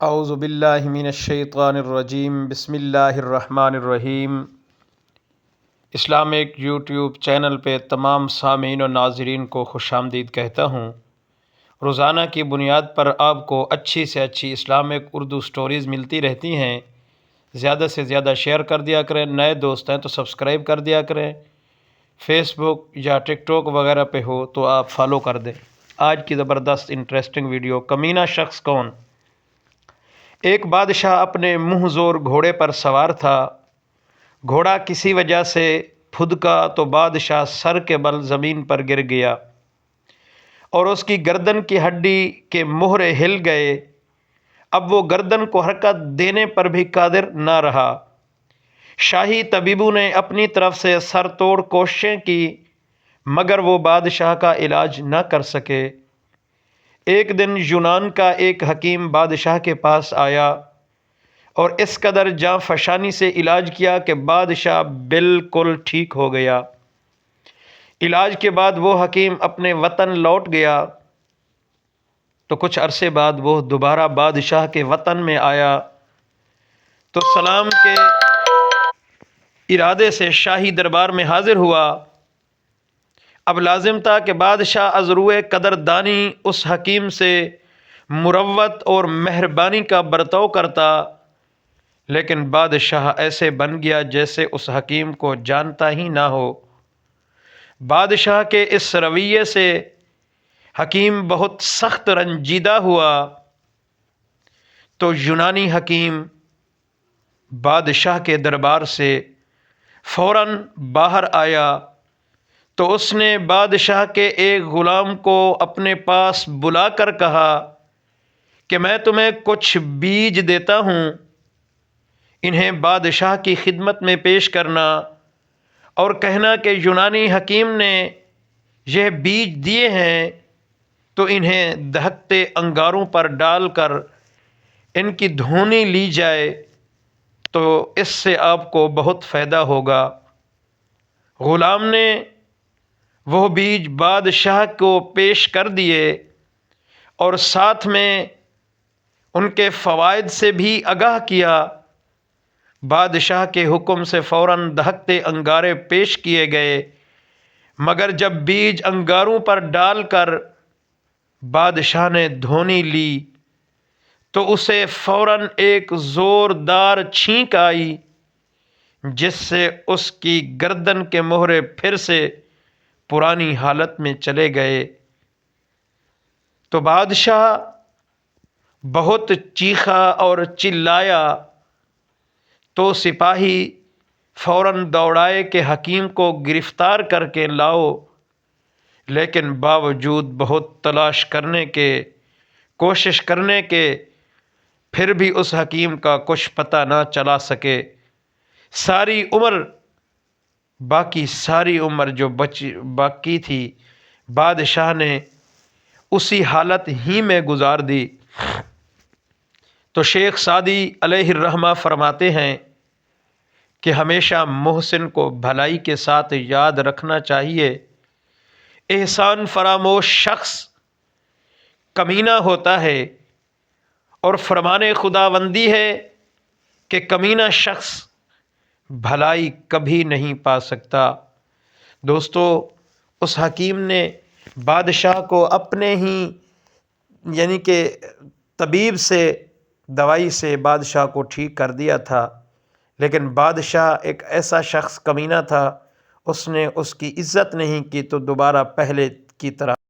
اعوذ باللہ من الشیطان الرجیم، بسم اللہ الرحمن الرحیم۔ اسلامک یوٹیوب چینل پہ تمام سامعین و ناظرین کو خوش آمدید کہتا ہوں۔ روزانہ کی بنیاد پر آپ کو اچھی سے اچھی اسلامک اردو سٹوریز ملتی رہتی ہیں۔ زیادہ سے زیادہ شیئر کر دیا کریں، نئے دوست ہیں تو سبسکرائب کر دیا کریں۔ فیس بک یا ٹک ٹاک وغیرہ پہ ہو تو آپ فالو کر دیں۔ آج کی زبردست انٹرسٹنگ ویڈیو، کمینہ شخص کون؟ ایک بادشاہ اپنے منہ زور گھوڑے پر سوار تھا۔ گھوڑا کسی وجہ سے پھدکا تو بادشاہ سر کے بل زمین پر گر گیا اور اس کی گردن کی ہڈی کے مہرے ہل گئے۔ اب وہ گردن کو حرکت دینے پر بھی قادر نہ رہا۔ شاہی طبیبوں نے اپنی طرف سے سر توڑ کوششیں کی مگر وہ بادشاہ کا علاج نہ کر سکے۔ ایک دن یونان کا ایک حکیم بادشاہ کے پاس آیا اور اس قدر جاں فشانی سے علاج کیا کہ بادشاہ بالکل ٹھیک ہو گیا۔ علاج کے بعد وہ حکیم اپنے وطن لوٹ گیا تو کچھ عرصے بعد وہ دوبارہ بادشاہ کے وطن میں آیا تو سلام کے ارادے سے شاہی دربار میں حاضر ہوا۔ اب لازم تھا کہ بادشاہ از روئے قدردانی اس حکیم سے مروت اور مہربانی کا برتاؤ کرتا، لیکن بادشاہ ایسے بن گیا جیسے اس حکیم کو جانتا ہی نہ ہو۔ بادشاہ کے اس رویے سے حکیم بہت سخت رنجیدہ ہوا تو یونانی حکیم بادشاہ کے دربار سے فوراً باہر آیا تو اس نے بادشاہ کے ایک غلام کو اپنے پاس بلا کر کہا کہ میں تمہیں کچھ بیج دیتا ہوں، انہیں بادشاہ کی خدمت میں پیش کرنا اور کہنا کہ یونانی حکیم نے یہ بیج دیے ہیں تو انہیں دہکتے انگاروں پر ڈال کر ان کی دھونی لی جائے تو اس سے آپ کو بہت فائدہ ہوگا۔ غلام نے وہ بیج بادشاہ کو پیش کر دیے اور ساتھ میں ان کے فوائد سے بھی آگاہ کیا۔ بادشاہ کے حکم سے فوراً دہکتے انگارے پیش کیے گئے مگر جب بیج انگاروں پر ڈال کر بادشاہ نے دھونی لی تو اسے فوراً ایک زوردار چھینک آئی جس سے اس کی گردن کے مہرے پھر سے پرانی حالت میں چلے گئے۔ تو بادشاہ بہت چیخا اور چلایا تو سپاہی فوراً دوڑائے کہ حکیم کو گرفتار کر کے لاؤ، لیکن باوجود بہت تلاش کرنے کے، کوشش کرنے کے پھر بھی اس حکیم کا کچھ پتہ نہ چلا سکے۔ ساری عمر جو باقی تھی بادشاہ نے اسی حالت ہی میں گزار دی۔ تو شیخ سعدی علیہ الرحمہ فرماتے ہیں کہ ہمیشہ محسن کو بھلائی کے ساتھ یاد رکھنا چاہیے۔ احسان فراموش شخص کمینہ ہوتا ہے اور فرمان خداوندی ہے کہ کمینہ شخص بھلائی کبھی نہیں پا سکتا۔ دوستو، اس حکیم نے بادشاہ کو اپنے ہی یعنی کہ طبیب سے دوائی سے بادشاہ کو ٹھیک کر دیا تھا، لیکن بادشاہ ایک ایسا شخص کمینہ تھا، اس نے اس کی عزت نہیں کی تو دوبارہ پہلے کی طرح